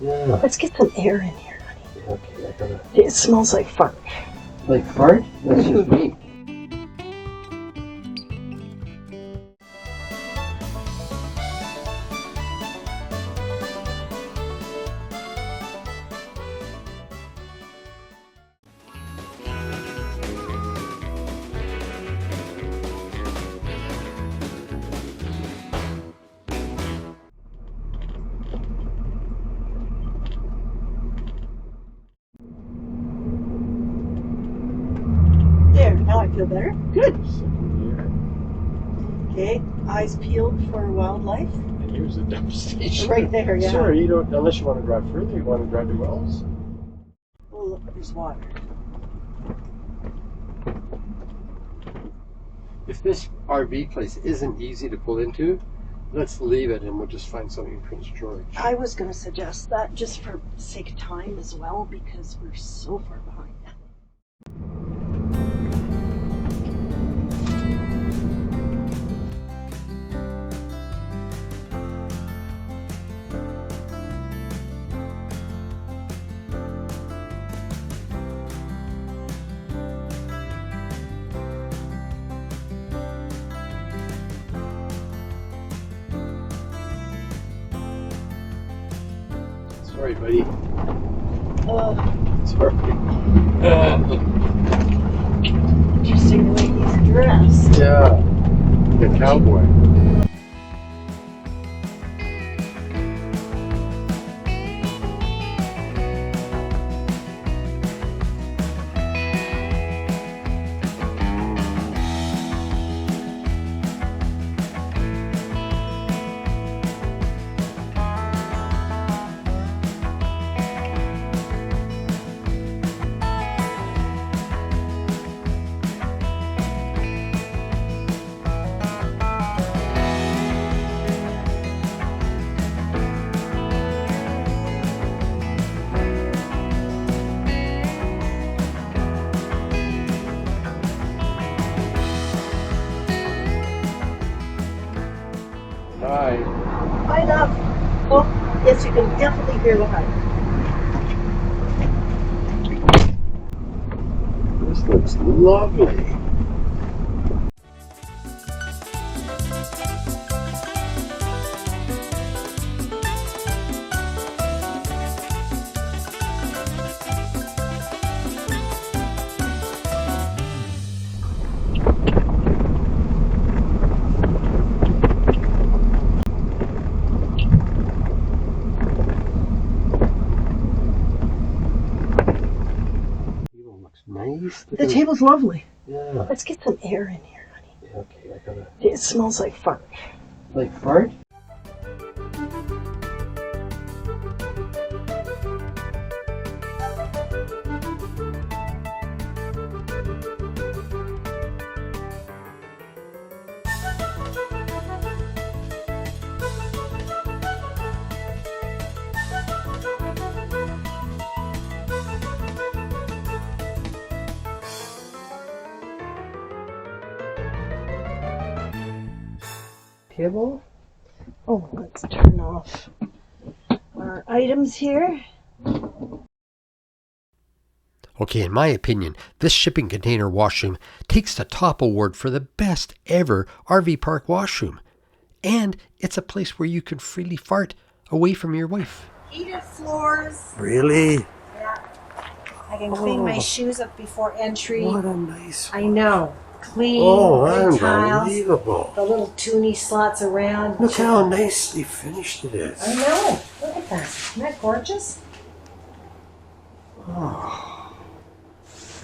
Yeah. Let's get some air in here, honey. Okay, I gotta... It smells like fart. Like fart? That's just me. There, now I feel better. Good. Here. Okay, eyes peeled for wildlife. And here's the dump station. Right there, yeah. Sure, you don't, unless you want to drive further, you want to drive to Wells. Oh, look, there's water. If this RV place isn't easy to pull into, let's leave it and we'll just find something in Prince George. I was going to suggest that just for sake of time as well, because we're so far behind. Sorry, buddy. Uh, Sorry. Interesting the way he's dressed. Yeah, the cowboy. Hi. Hi, love. Oh, yes, you can definitely hear the hype. This looks lovely. Nice. The table's lovely. Yeah. Let's get some air in here, honey. Okay, I gotta... It smells like fart. Like fart? Table? Oh, let's turn off our items here. Okay, in my opinion, this shipping container washroom takes the top award for the best ever RV park washroom. And it's a place where you can freely fart away from your wife. Heated floors. Really? Yeah. I can clean my shoes up before entry. What a nice one. I know. Clean. Oh, good tiles. unbelievable. The little toony slots around. Look how nicely finished it is. I know. Look at that. Isn't that gorgeous? Oh.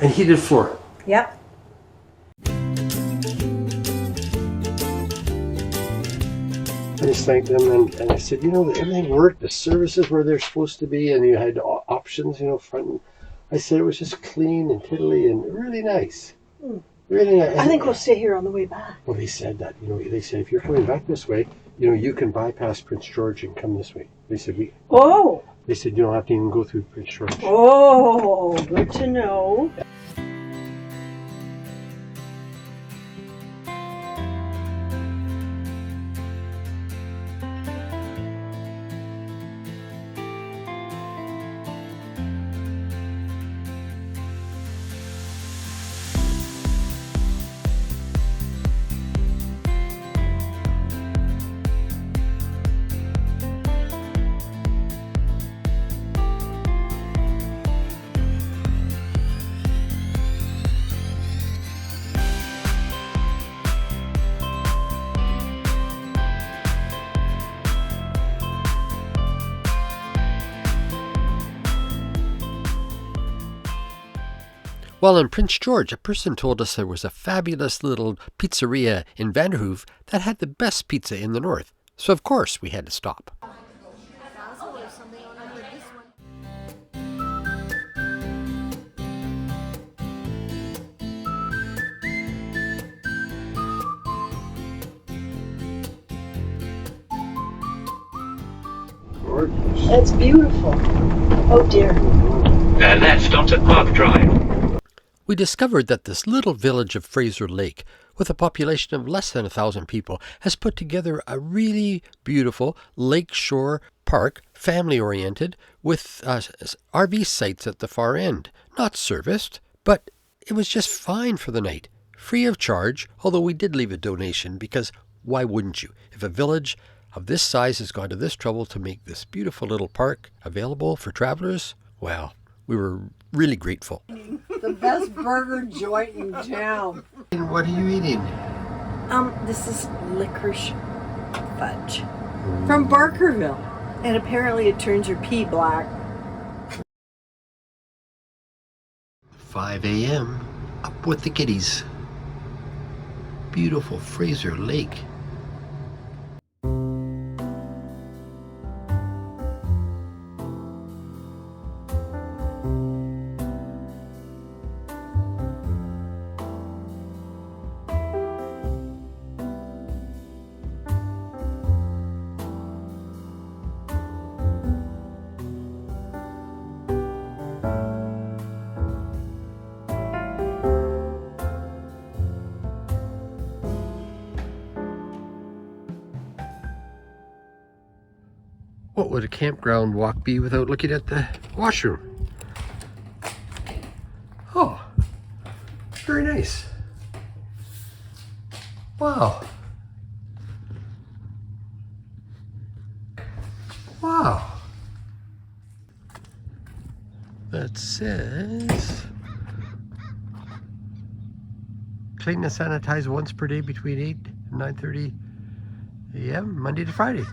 And heated floor. Yep. I just thanked them and I said, you know, everything worked. The services were they're supposed to be, and you had options, you know, front. And I said it was just clean and tiddly and really nice. Really nice. I think we'll stay here on the way back. Well, they said that, you know, they said if you're coming back this way, you know, you can bypass Prince George and come this way. They said Oh! They said you don't have to even go through Prince George. Oh, good to know. While in Prince George, a person told us there was a fabulous little pizzeria in Vanderhoof that had the best pizza in the north. So of course we had to stop. Gorgeous. That's beautiful. Oh dear. Left onto Park Drive. We discovered that this little village of Fraser Lake, with a population of less than 1,000 people, has put together a really beautiful lakeshore park, family-oriented, with RV sites at the far end. Not serviced, but it was just fine for the night. Free of charge, although we did leave a donation, because why wouldn't you? If a village of this size has gone to this trouble to make this beautiful little park available for travelers, well, we were really grateful. The best burger joint in town. And what are you eating? This is licorice fudge. From Barkerville. And apparently it turns your pee black. 5 a.m. Up with the kiddies. Beautiful Fraser Lake. What would a campground walk be without looking at the washroom? Oh, very nice. Wow. Wow. That says clean and sanitize once per day between 8 and 9:30 a.m. Monday to Friday.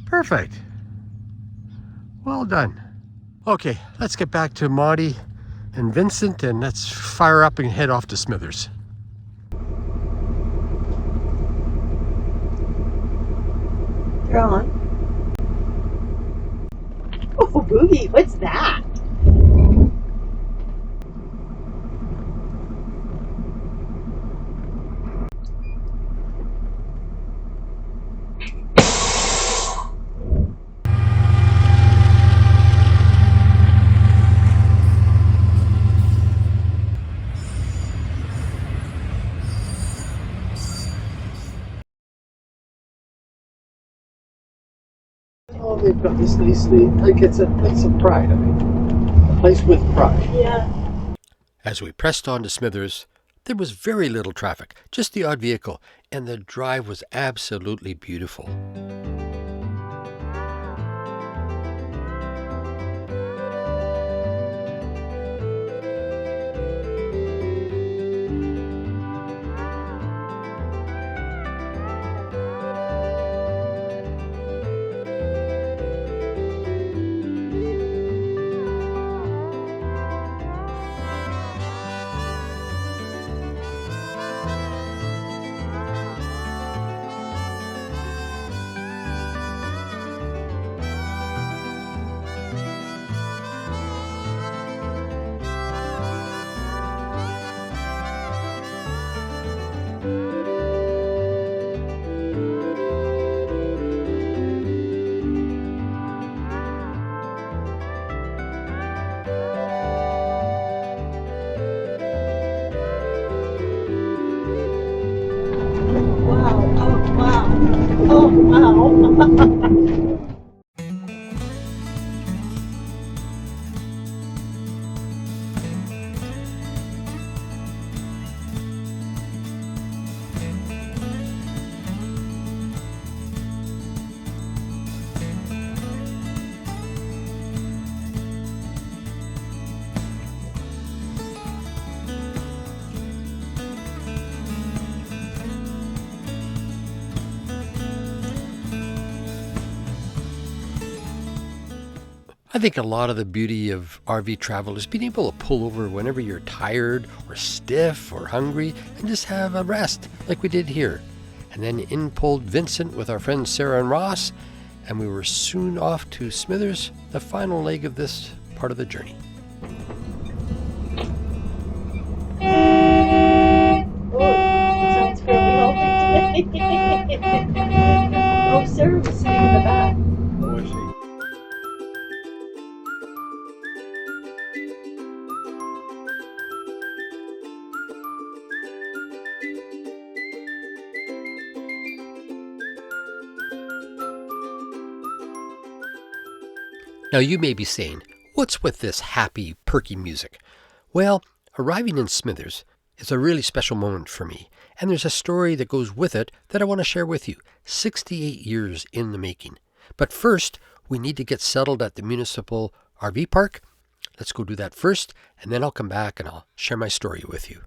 Perfect. Well done. Okay, let's get back to Monty and Vincent, and let's fire up and head off to Smithers. They're on. Oh, Boogie, what's that? Oh, they've got this nicely, like it's a pride, I mean. A place with pride. Yeah. As we pressed on to Smithers, there was very little traffic, just the odd vehicle, and the drive was absolutely beautiful. Oh, wow. I think a lot of the beauty of RV travel is being able to pull over whenever you're tired or stiff or hungry and just have a rest like we did here. And then in pulled Vincent with our friends Sarah and Ross, and we were soon off to Smithers, the final leg of this part of the journey. Sounds fairly healthy today. Oh, Sarah was sitting in the back. Oh, I see. Now you may be saying, what's with this happy, perky music? Well, arriving in Smithers is a really special moment for me, and there's a story that goes with it that I want to share with you. 68 years in the making. But first, we need to get settled at the municipal RV park. Let's go do that first, and then I'll come back and I'll share my story with you.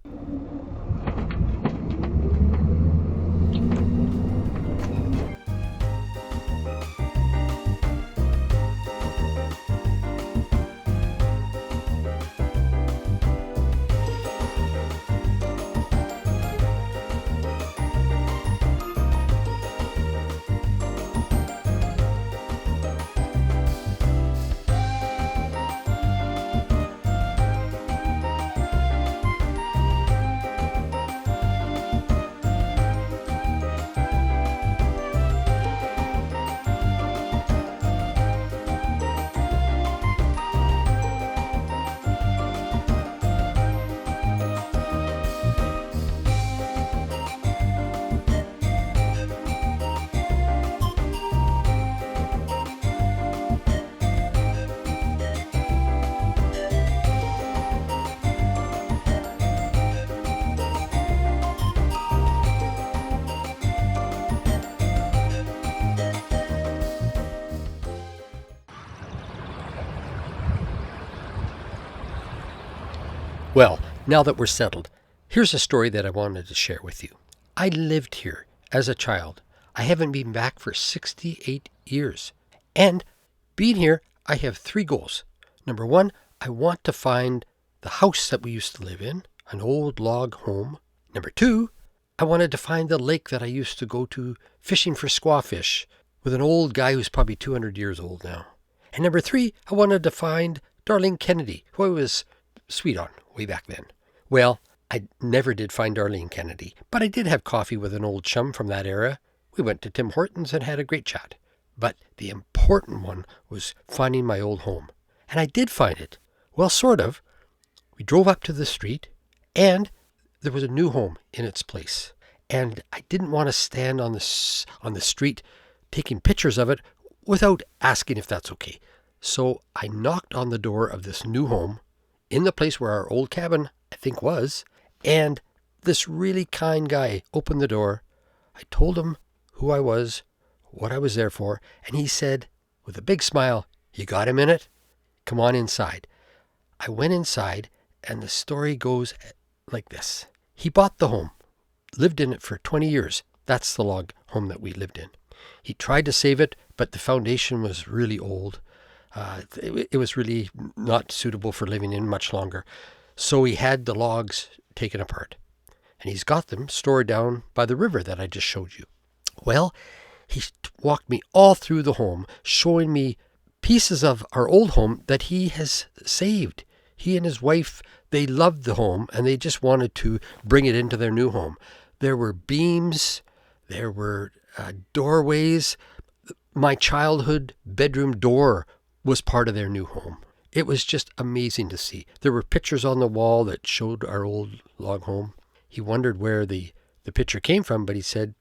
Well, now that we're settled, here's a story that I wanted to share with you. I lived here as a child. I haven't been back for 68 years. And being here, I have 3 goals. Number 1, I want to find the house that we used to live in, an old log home. Number 2, I wanted to find the lake that I used to go to fishing for squawfish with an old guy who's probably 200 years old now. And number 3, I wanted to find Darlene Kennedy, who I was sweet on way back then. Well, I never did find Darlene Kennedy, but I did have coffee with an old chum from that era. We went to Tim Hortons and had a great chat. But the important one was finding my old home. And I did find it. Well, sort of. We drove up to the street, and there was a new home in its place. And I didn't want to stand on the street taking pictures of it without asking if that's okay. So I knocked on the door of this new home in the place where our old cabin, I think, was, and this really kind guy opened the door. I told him who I was, what I was there for, and he said, with a big smile, "You got a minute? Come on inside." I went inside, and the story goes like this. He bought the home, lived in it for 20 years. That's the log home that we lived in. He tried to save it, but the foundation was really old. It was really not suitable for living in much longer. So he had the logs taken apart. And he's got them stored down by the river that I just showed you. Well, he walked me all through the home, showing me pieces of our old home that he has saved. He and his wife, they loved the home, and they just wanted to bring it into their new home. There were beams, there were doorways. My childhood bedroom door was part of their new home. It was just amazing to see. There were pictures on the wall that showed our old log home. He wondered where the picture came from, but he said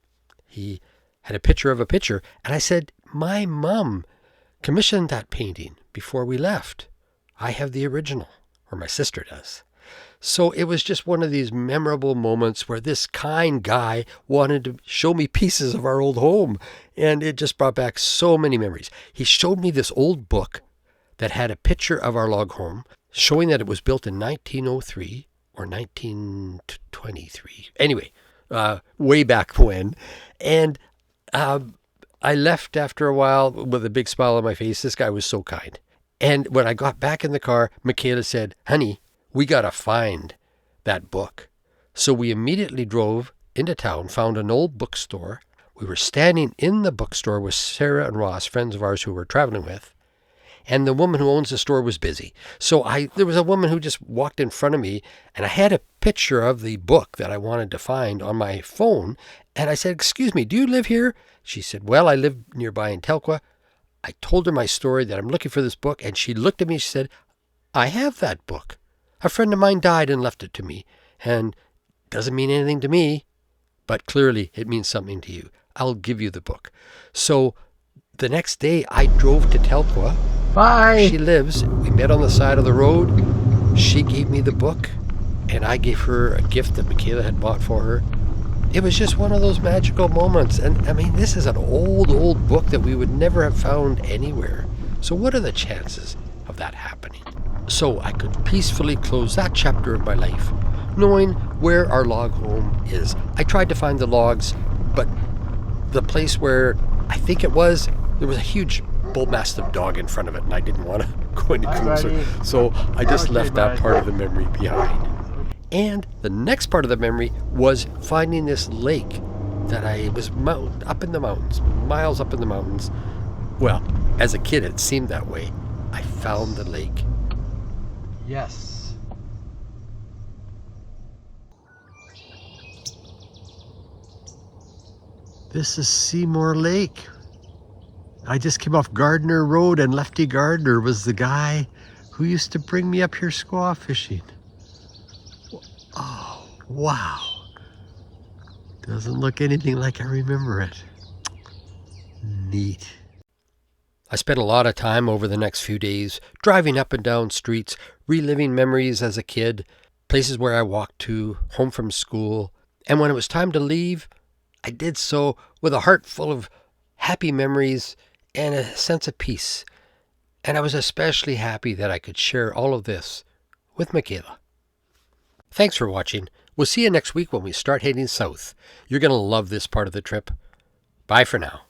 he had a picture of a picture. And I said, my mom commissioned that painting before we left. I have the original, or my sister does. So it was just one of these memorable moments where this kind guy wanted to show me pieces of our old home. And it just brought back so many memories. He showed me this old book that had a picture of our log home, showing that it was built in 1903 or 1923. Anyway, way back when. And I left after a while with a big smile on my face. This guy was so kind. And when I got back in the car, Michaela said, honey, we got to find that book. So we immediately drove into town, found an old bookstore. We were standing in the bookstore with Sarah and Ross, friends of ours who we were traveling with. And the woman who owns the store was busy. So there was a woman who just walked in front of me, and I had a picture of the book that I wanted to find on my phone. And I said, excuse me, do you live here? She said, well, I live nearby in Telqua. I told her my story, that I'm looking for this book, and she looked at me and she said, I have that book. A friend of mine died and left it to me, and doesn't mean anything to me, but clearly it means something to you. I'll give you the book. So the next day I drove to Telqua. Bye. She lives. We met on the side of the road. She gave me the book, and I gave her a gift that Michaela had bought for her. It was just one of those magical moments. And I mean, this is an old book that we would never have found anywhere. So what are the chances of that happening? So I could peacefully close that chapter of my life, knowing where our log home is. I tried to find the logs, but the place where I think it was, there was a huge bull mastiff dog in front of it, and I didn't want to go any closer. So I just left that part of the memory behind. And the next part of the memory was finding this lake that I was up in the mountains, miles up in the mountains. Well, as a kid, it seemed that way. I found the lake. Yes. This is Seymour Lake. I just came off Gardner Road, and Lefty Gardner was the guy who used to bring me up here squaw fishing. Oh, wow. Doesn't look anything like I remember it. Neat. I spent a lot of time over the next few days driving up and down streets, reliving memories as a kid, places where I walked to, home from school. And when it was time to leave, I did so with a heart full of happy memories and a sense of peace. And I was especially happy that I could share all of this with Michaela. Thanks for watching. We'll see you next week when we start heading south. You're going to love this part of the trip. Bye for now.